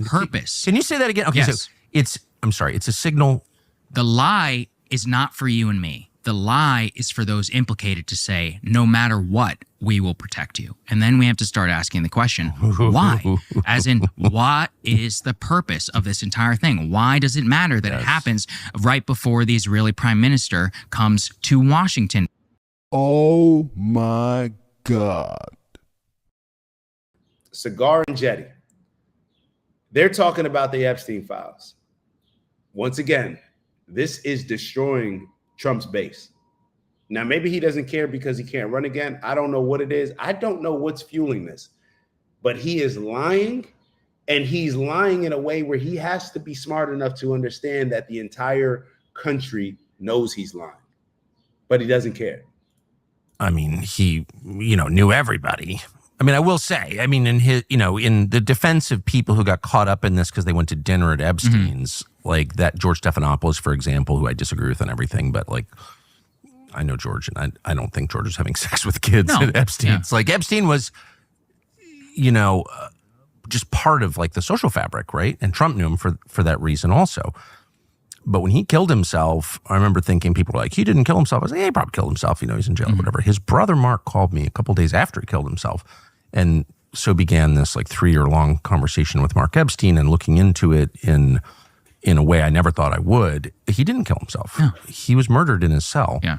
purpose. Can you say that again? Okay, yes. So I'm sorry, it's a signal. The lie is not for you and me. The lie is for those implicated to say, no matter what, we will protect you. And then we have to start asking the question, why? As in, what is the purpose of this entire thing? Why does it matter that it happens right before the Israeli prime minister comes to Washington? Oh my God. Saagar Enjeti. They're talking about the Epstein Files. Once again, this is destroying Trump's base. Now, maybe he doesn't care because he can't run again. I don't know what it is. I don't know what's fueling this. But he is lying, and he's lying in a way where he has to be smart enough to understand that the entire country knows he's lying. But he doesn't care. I mean, he, knew everybody. I mean, I will say, in his, in the defense of people who got caught up in this because they went to dinner at Epstein's, like that George Stephanopoulos, for example, who I disagree with and everything, but like, I know George, and I don't think George was having sex with kids at Epstein's. Yeah. Like Epstein was, just part of like the social fabric, right? And Trump knew him for that reason also. But when he killed himself, I remember thinking people were like, he didn't kill himself. I was like, he probably killed himself. He's in jail or whatever. His brother Mark called me a couple days after he killed himself. And so began this like 3-year-long conversation with Mark Epstein and looking into it in a way I never thought I would. He didn't kill himself. Yeah. He was murdered in his cell. Yeah.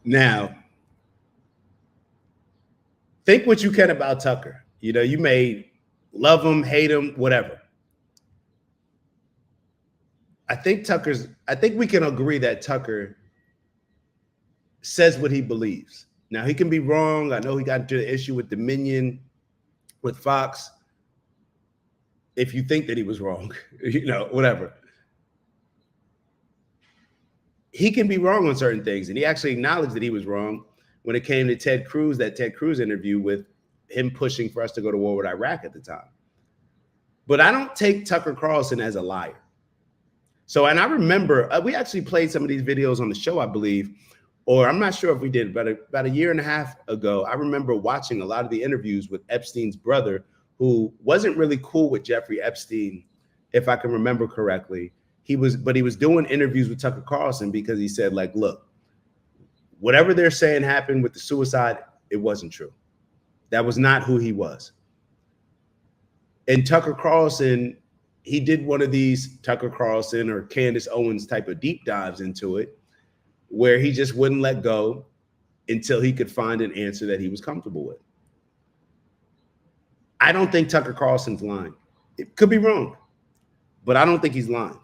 Now, think what you can about Tucker. You may love him, hate him, whatever. I think we can agree that Tucker says what he believes. Now, he can be wrong. I know he got into the issue with Dominion, with Fox. If you think that he was wrong, whatever. He can be wrong on certain things. And he actually acknowledged that he was wrong when it came to Ted Cruz, that Ted Cruz interview with him pushing for us to go to war with Iraq at the time. But I don't take Tucker Carlson as a liar. So, and I remember we actually played some of these videos on the show, I believe, or I'm not sure if we did, but about a year and a half ago, I remember watching a lot of the interviews with Epstein's brother, who wasn't really cool with Jeffrey Epstein, if I can remember correctly. But he was doing interviews with Tucker Carlson because he said, like, look, whatever they're saying happened with the suicide, it wasn't true. That was not who he was. And Tucker Carlson, he did one of these Tucker Carlson or Candace Owens type of deep dives into it, where he just wouldn't let go until he could find an answer that he was comfortable with. I don't think Tucker Carlson's lying. It could be wrong, but I don't think he's lying.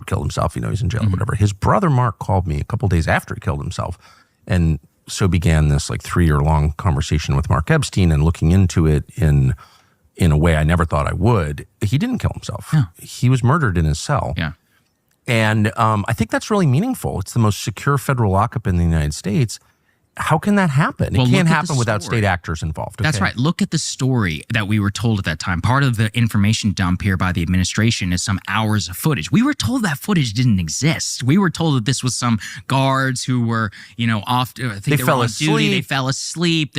Killed himself, he's in jail or whatever. His brother Mark called me a couple days after he killed himself. And so began this like 3-year-long conversation with Mark Epstein and looking into it in a way I never thought I would. He didn't kill himself. Yeah. He was murdered in his cell. Yeah. And I think that's really meaningful. It's the most secure federal lockup in the United States. How can that happen? It can't happen without state actors involved. Okay? That's right. Look at the story that we were told at that time. Part of the information dump here by the administration is some hours of footage. We were told that footage didn't exist. We were told that this was some guards who were, off. I think they fell asleep. Duty. They fell asleep.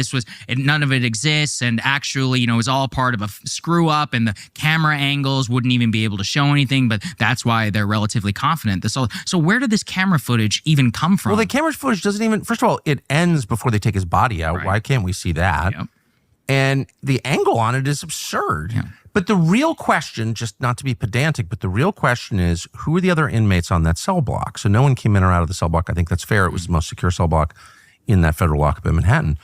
None of it exists. And actually, it was all part of a screw up, and the camera angles wouldn't even be able to show anything. But that's why they're relatively confident. So where did this camera footage even come from? Well, the camera footage doesn't even, first of all, it ends before they take his body out. Right. Why can't we see that? Yep. And the angle on it is absurd. Yeah. But the real question, just not to be pedantic, but the real question is, who are the other inmates on that cell block? So no one came in or out of the cell block. I think that's fair. It was the most secure cell block in that federal lockup in Manhattan.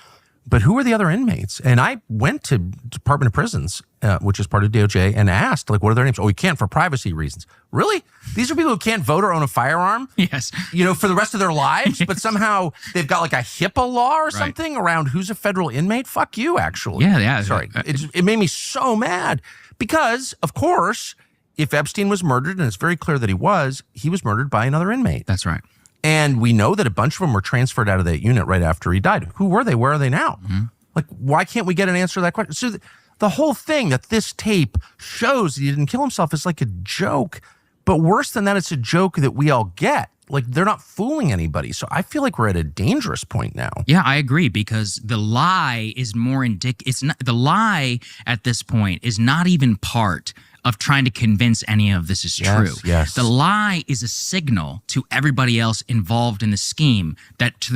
But who are the other inmates? And I went to Department of Prisons, which is part of DOJ, and asked, like, what are their names? Oh, we can't for privacy reasons. Really? These are people who can't vote or own a firearm? Yes. For the rest of their lives, but somehow they've got like a HIPAA law or something around who's a federal inmate? Fuck you, actually. Yeah. Sorry. It made me so mad because, of course, if Epstein was murdered, and it's very clear that he was murdered by another inmate. That's right. And we know that a bunch of them were transferred out of that unit right after he died. Who were they? Where are they now? Mm-hmm. Like, why can't we get an answer to that question? So the whole thing that this tape shows that he didn't kill himself is like a joke. But worse than that, it's a joke that we all get. like they're not fooling anybody. So I feel like we're at a dangerous point now. Yeah, I agree, because the lie is more it's not, the lie at this point is not even part of trying to convince any of this is true. Yes. The lie is a signal to everybody else involved in the scheme that to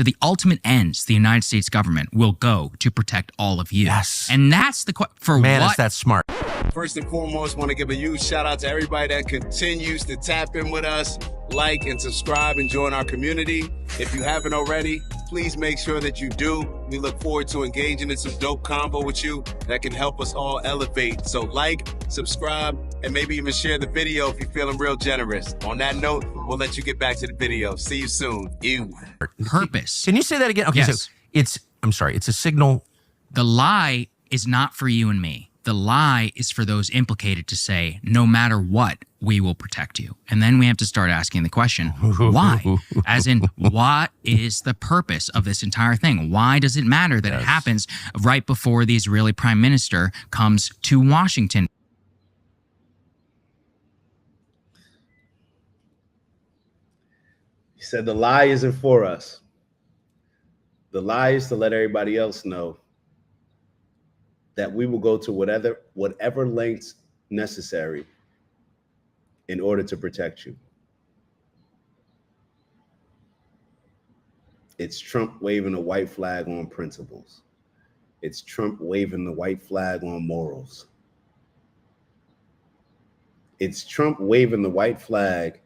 the ultimate ends, the United States government will go to protect all of you. Yes. And that's the for Man, what? is that smart. First and foremost, want to give a huge shout out to everybody that continues to tap in with us, like and subscribe and join our community. If you haven't already, please make sure that you do. We look forward to engaging in some dope convo with you that can help us all elevate. So like, subscribe, and maybe even share the video if you're feeling real generous. On that note, we'll let you get back to the video. See you soon. Ew. Purpose. Can you say that again? Okay, Yes. so it's a signal. The lie is not for you and me. The lie is for those implicated to say, no matter what, we will protect you. And then we have to start asking the question, why? As in, what is the purpose of this entire thing? Why does it matter that it happens right before the Israeli prime minister comes to Washington? He said the lie isn't for us. The lie is to let everybody else know that we will go to whatever lengths necessary in order to protect you. It's Trump waving a white flag on principles. It's Trump waving the white flag on morals. It's Trump waving the white flag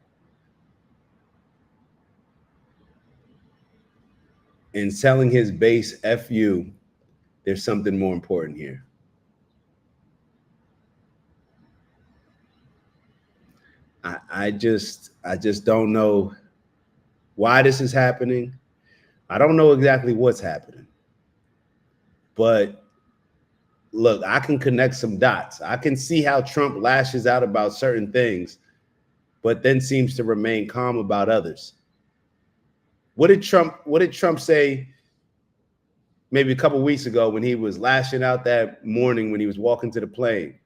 and telling his base, F you, there's something more important here. I just don't know why this is happening. I don't know exactly what's happening. But look, I can connect some dots. I can see how Trump lashes out about certain things, but then seems to remain calm about others. What did Trump say maybe a couple of weeks ago when he was lashing out that morning when he was walking to the plane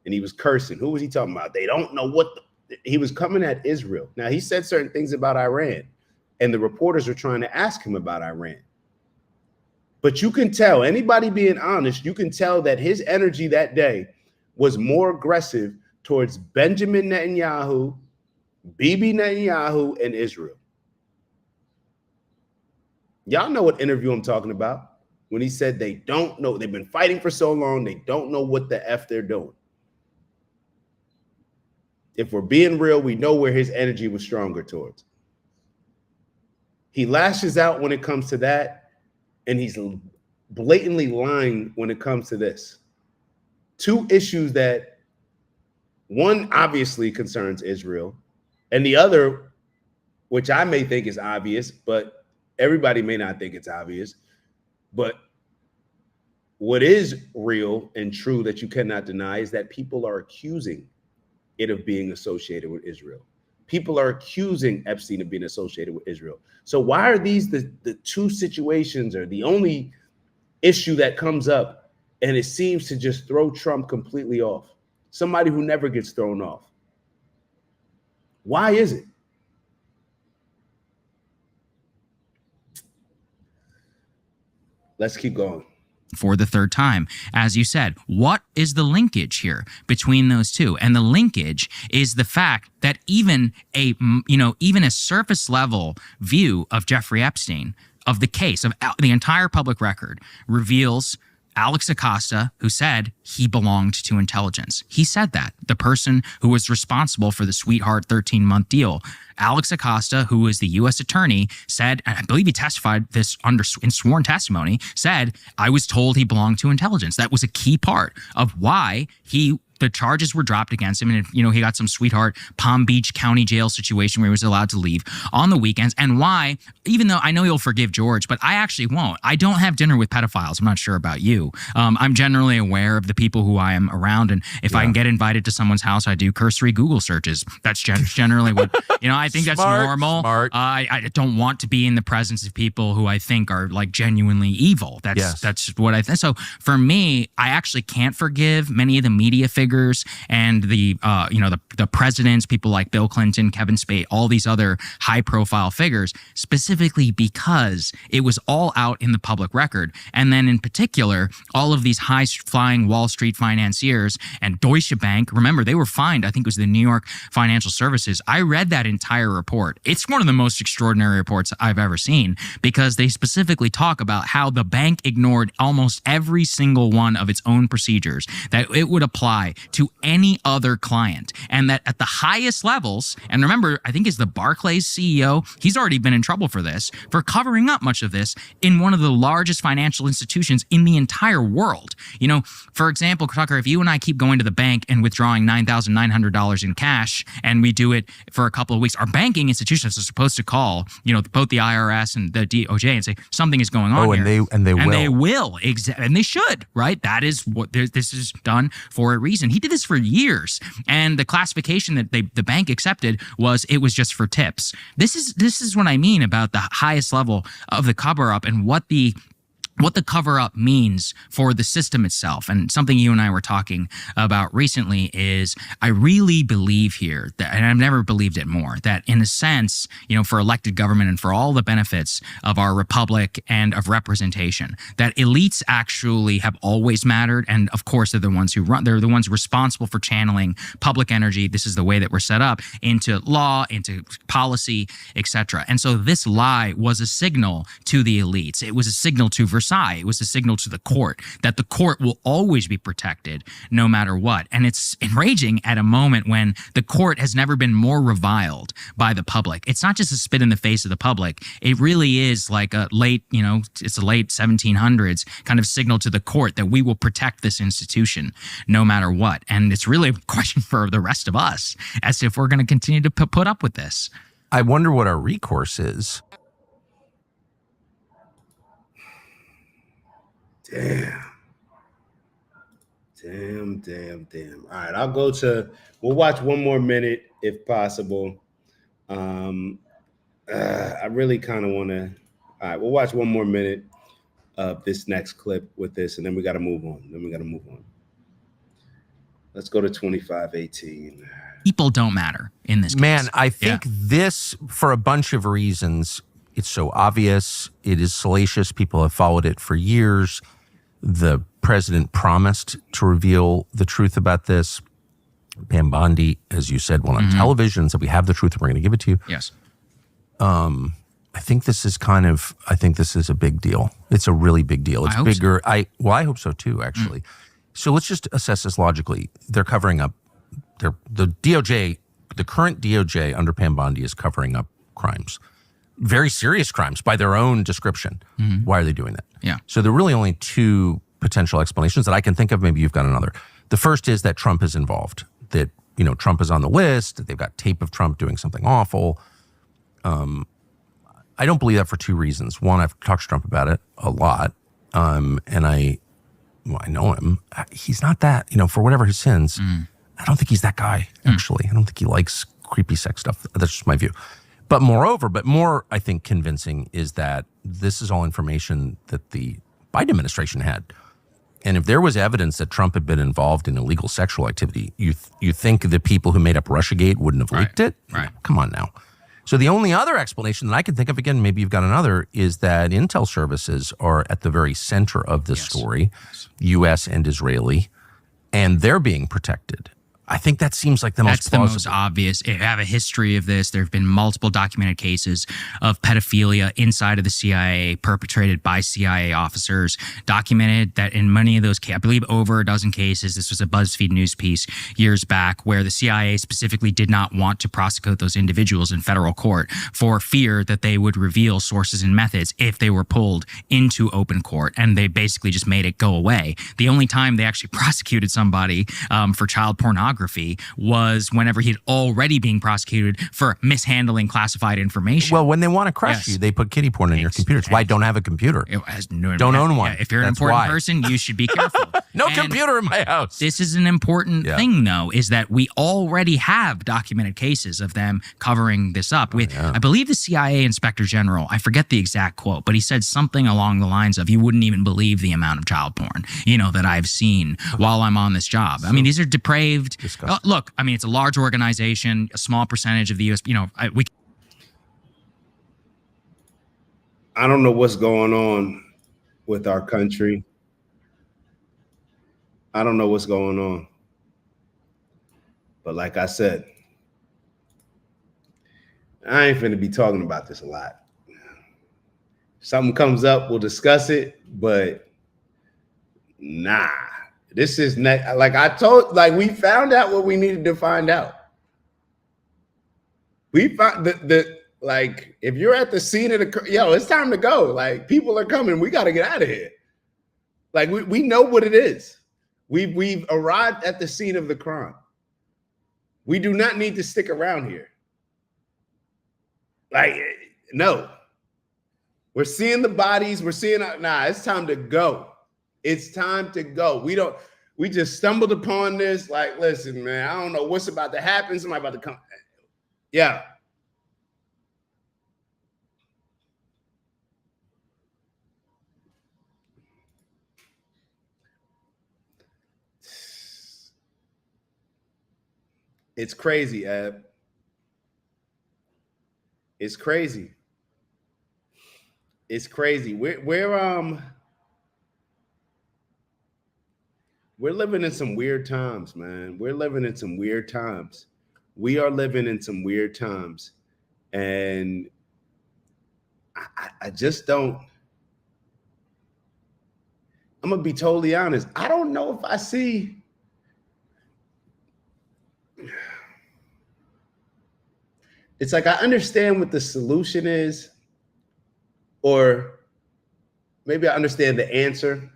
and he was cursing? Who was he talking about? They don't know what he was coming at Israel. Now, he said certain things about Iran, and the reporters were trying to ask him about Iran. But you can tell, anybody being honest, you can tell that his energy that day was more aggressive towards Benjamin Netanyahu, Bibi Netanyahu, and Israel. Y'all know what interview I'm talking about when he said they don't know. They've been fighting for so long, they don't know what the F they're doing. If we're being real, we know where his energy was stronger towards. He lashes out when it comes to that, and he's blatantly lying when it comes to this. Two issues that one obviously concerns Israel, and the other, which I may think is obvious, but everybody may not think it's obvious, but what is real and true that you cannot deny is that people are accusing it of being associated with Israel. People are accusing Epstein of being associated with Israel. So why are these the two situations or the only issue that comes up and it seems to just throw Trump completely off? Somebody who never gets thrown off. Why is it? Let's keep going. For the third time, as you said, what is the linkage here between those two? And the linkage is the fact that even a surface level view of Jeffrey Epstein, of the case, of the entire public record, reveals Alex Acosta, who said he belonged to intelligence. He said that. The person who was responsible for the Sweetheart 13-month deal, Alex Acosta, who is the U.S. attorney, said, and I believe he testified this in sworn testimony, said, I was told he belonged to intelligence. That was a key part of why the charges were dropped against him. And, he got some Sweetheart Palm Beach County Jail situation where he was allowed to leave on the weekends. And why, even though I know you'll forgive George, but I actually won't. I don't have dinner with pedophiles. I'm not sure about you. I'm generally aware of the people who I am around. And if I can get invited to someone's house, I do cursory Google searches. That's generally what, I think that's normal. Smart. I don't want to be in the presence of people who I think are like genuinely evil. That's what I think. So for me, I actually can't forgive many of the media figures figures and the presidents, people like Bill Clinton, Kevin Spacey, all these other high-profile figures, specifically because it was all out in the public record. And then in particular, all of these high-flying Wall Street financiers and Deutsche Bank, remember, they were fined. I think it was the New York Financial Services. I read that entire report. It's one of the most extraordinary reports I've ever seen because they specifically talk about how the bank ignored almost every single one of its own procedures that it would apply to any other client, and that at the highest levels, and remember, I think is the Barclays CEO, he's already been in trouble for this, for covering up much of this in one of the largest financial institutions in the entire world. For example, Tucker, if you and I keep going to the bank and withdrawing $9,900 in cash, and we do it for a couple of weeks, our banking institutions are supposed to call, both the IRS and the DOJ and say something is going on here. They will, and they should, right? That is what this is done for a reason. He did this for years, and the classification that the bank accepted was it was just for tips. This is what I mean about the highest level of the cover-up and what the cover-up means for the system itself. And something you and I were talking about recently is I really believe here that, and I've never believed it more, that in a sense, for elected government and for all the benefits of our republic and of representation, that elites actually have always mattered. And of course, they're the ones responsible for channeling public energy. This is the way that we're set up into law, into policy, etc. And so this lie was a signal to the elites. It was a signal to Versailles. It was a signal to the court that the court will always be protected no matter what. And it's enraging at a moment when the court has never been more reviled by the public. It's not just a spit in the face of the public. It really is like a late 1700s kind of signal to the court that we will protect this institution no matter what. And it's really a question for the rest of us as to if we're going to continue to put up with this. I wonder what our recourse is. Damn. All right, we'll watch one more minute if possible. I really kind of want to, all right, we'll watch one more minute of this next clip with this, and then we got to move on. Let's go to 2518. People don't matter in this case. Man, I think this, for a bunch of reasons, it's so obvious. It is salacious. People have followed it for years. The president promised to reveal the truth about this. Pam Bondi, as you said, went on television and said, we have the truth and we're going to give it to you. Yes. I think this is a big deal. It's a really big deal. It's bigger. I hope so too, actually. So let's just assess this logically. They're covering up, the DOJ, the current DOJ under Pam Bondi is covering up crimes. Very serious crimes by their own description. Why are they doing that? Yeah. So there are really only two potential explanations that I can think of. Maybe you've got another. The first is that Trump is involved, that, Trump is on the list, that they've got tape of Trump doing something awful. I don't believe that for two reasons. One, I've talked to Trump about it a lot. And I know him. He's not that, for whatever his sins, I don't think he's that guy, actually. I don't think he likes creepy sex stuff. That's just my view. But more, I think, convincing is that this is all information that the Biden administration had. And if there was evidence that Trump had been involved in illegal sexual activity, you think the people who made up Russiagate wouldn't have leaked it? Right. Come on now. So the only other explanation that I can think of, again, maybe you've got another, is that intel services are at the very center of this story, U.S. and Israeli, and they're being protected. I think that seems like the most plausible. That's the most obvious. I have a history of this. There have been multiple documented cases of pedophilia inside of the CIA perpetrated by CIA officers, documented that in many of those cases, I believe over a dozen cases, this was a BuzzFeed news piece years back, where the CIA specifically did not want to prosecute those individuals in federal court for fear that they would reveal sources and methods if they were pulled into open court. And they basically just made it go away. The only time they actually prosecuted somebody for child pornography was whenever he'd already being prosecuted for mishandling classified information. Well, when they want to crush you, they put kiddie porn in your computer. It's why I don't have a computer. Don't own one. If you're an important person, you should be careful. No And computer in my house. this is an important thing, though, is that we already have documented cases of them covering this up. I believe the CIA Inspector General, I forget the exact quote, but he said something along the lines of, you wouldn't even believe the amount of child porn, that I've seen while I'm on this job. I mean, these are depraved. Look, I mean, it's a large organization, a small percentage of the U.S., I don't know what's going on with our country. I don't know what's going on. But like I said, I ain't finna be talking about this a lot. If something comes up, we'll discuss it, but nah. This is not, like I told, like we found out what we needed to find out. We found like, if you're at the scene of it's time to go. Like, people are coming. We got to get out of here. Like, we know what it is. We've arrived at the scene of the crime. We do not need to stick around here. Like, no. We're seeing the bodies. We're seeing, it's time to go. It's time to go. We just stumbled upon this. Like, listen, man, I don't know what's about to happen. Somebody about to come. Yeah. It's crazy, Ab. It's crazy. It's crazy. We're living in some weird times, man. We're living in some weird times. We are living in some weird times. And I just don't. I'm going to be totally honest. I don't know if I see. It's like I understand what the solution is, or maybe I understand the answer.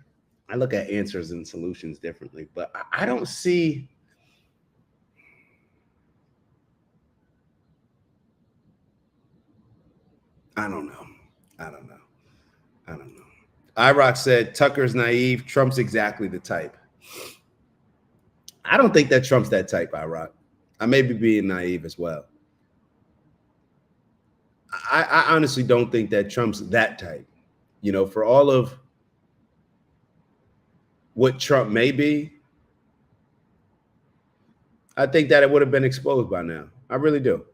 I look at answers and solutions differently, but I don't see. I don't know. IROC said Tucker's naive. Trump's exactly the type. I don't think that Trump's that type, IROC. I may be being naive as well. I honestly don't think that Trump's that type. For all of what Trump may be, I think that it would have been exposed by now. I really do.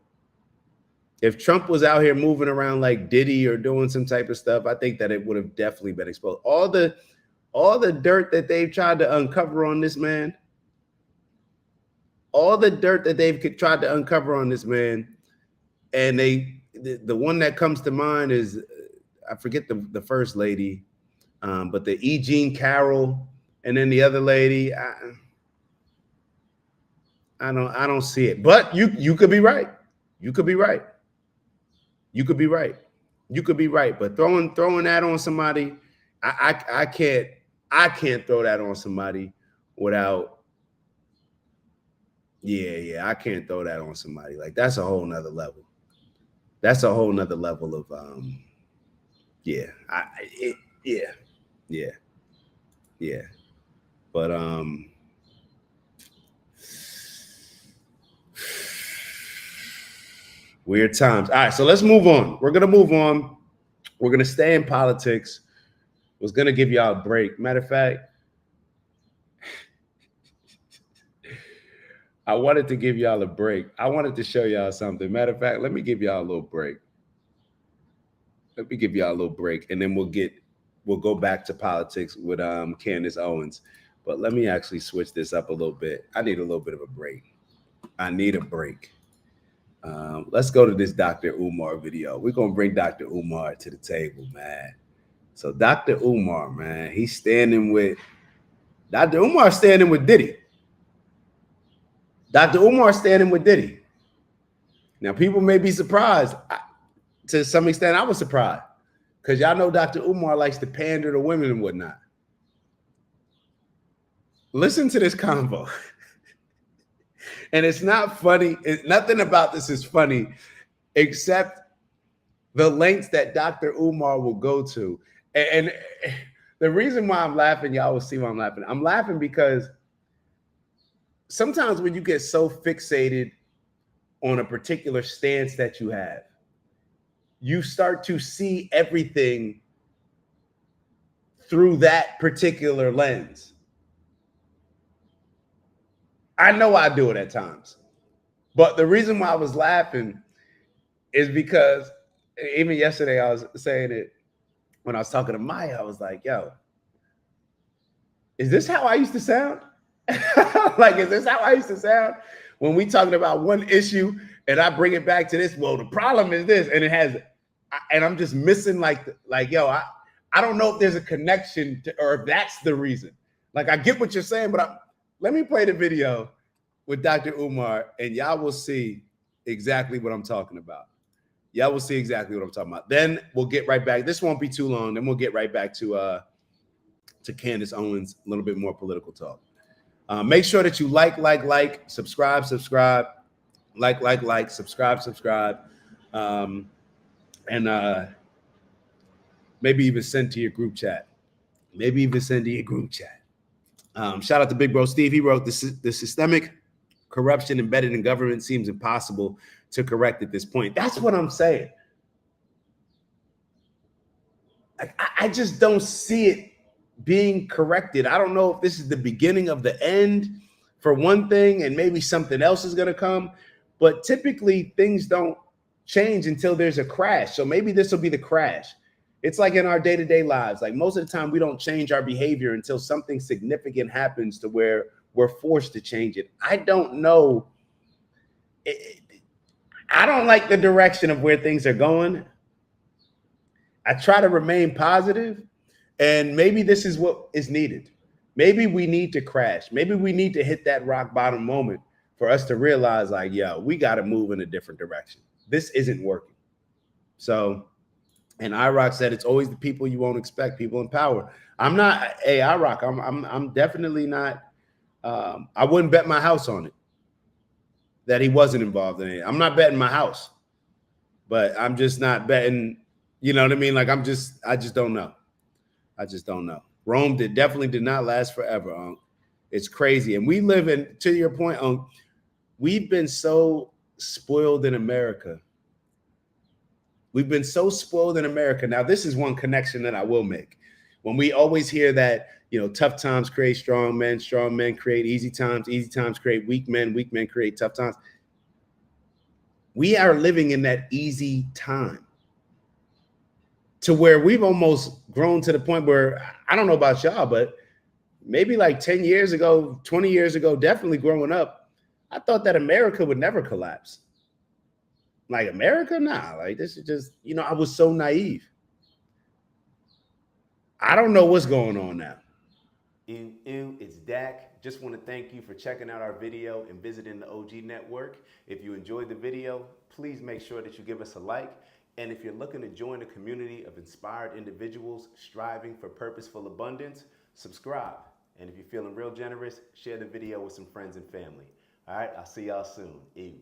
If Trump was out here moving around like Diddy or doing some type of stuff, I think that it would have definitely been exposed. All the dirt that they've tried to uncover on this man, and the one that comes to mind is, I forget the first lady, but the E. Jean Carroll, and then the other lady, I don't see it. But you could be right. You could be right. But throwing that on somebody, I can't throw that on somebody without. Yeah, I can't throw that on somebody. Like, that's a whole nother level. That's a whole nother level of yeah. But weird times. All right, so let's move on. We're gonna move on. We're gonna stay in politics. Was gonna give y'all a break. Matter of fact, I wanted to give y'all a break. I wanted to show y'all something. Matter of fact, let me give y'all a little break. And then we'll go back to politics with Candace Owens. But let me actually switch this up a little bit. I need a little bit of a break. Let's go to this Dr. Umar video. We're gonna bring Dr. Umar to the table, man. So Dr. Umar, man, he's standing with Diddy. Dr. Umar standing with Diddy. Now, people may be surprised. To some extent, I was surprised, because y'all know Dr. Umar likes to pander to women and whatnot. Listen to this convo. And it's not funny. Nothing about this is funny, except the lengths that Dr. Umar will go to. And the reason why I'm laughing, y'all will see why I'm laughing. I'm laughing because sometimes when you get so fixated on a particular stance that you have, you start to see everything through that particular lens. I know I do it at times, but the reason why I was laughing is because even yesterday I was saying it when I was talking to Maya. I was like, yo, is this how I used to sound? Like, is this how I used to sound when we talking about one issue and I bring it back to this? Well, the problem is this, and it has, and I'm just missing like, yo, I don't know if there's a connection to, or if that's the reason. Like, I get what you're saying, but let me play the video with Dr. Umar, and y'all will see exactly what I'm talking about. Y'all will see exactly what I'm talking about. Then we'll get right back. This won't be too long. Then we'll get right back to Candace Owens, a little bit more political talk. Make sure that you like, subscribe, like, subscribe, and maybe even send to your group chat. Shout out to Big Bro Steve. He wrote, the systemic corruption embedded in government seems impossible to correct at this point. That's what I'm saying. I just don't see it being corrected. I don't know if this is the beginning of the end for one thing, and maybe something else is going to come. But typically things don't change until there's a crash. So maybe this will be the crash. It's like in our day-to-day lives. Like most of the time we don't change our behavior until something significant happens to where we're forced to change it. I don't know. I don't like the direction of where things are going. I try to remain positive, and maybe this is what is needed. Maybe we need to crash. Maybe we need to hit that rock bottom moment for us to realize, like, yo, we got to move in a different direction. This isn't working. So, and IROC said it's always the people you won't expect, people in power. I'm not, hey, IROC, I'm definitely not, I wouldn't bet my house on it that he wasn't involved in it. I'm not betting my house, but I'm just not betting, you know what I mean? Like, I just don't know. I just don't know. Rome definitely did not last forever, Unc. It's crazy. And we live in, to your point, Unc, we've been so spoiled in America. We've been so spoiled in America. Now, this is one connection that I will make. When we always hear that, you know, tough times create strong men create easy times create weak men create tough times. We are living in that easy time to where we've almost grown to the point where, I don't know about y'all, but maybe like 10 years ago, 20 years ago, definitely growing up, I thought that America would never collapse. Like, America? Nah, like, this is just, you know, I was so naive. I don't know what's going on now. It's Dak. Just want to thank you for checking out our video and visiting the OG Network. If you enjoyed the video, please make sure that you give us a like. And if you're looking to join a community of inspired individuals striving for purposeful abundance, subscribe. And if you're feeling real generous, share the video with some friends and family. All right, I'll see y'all soon. Ew.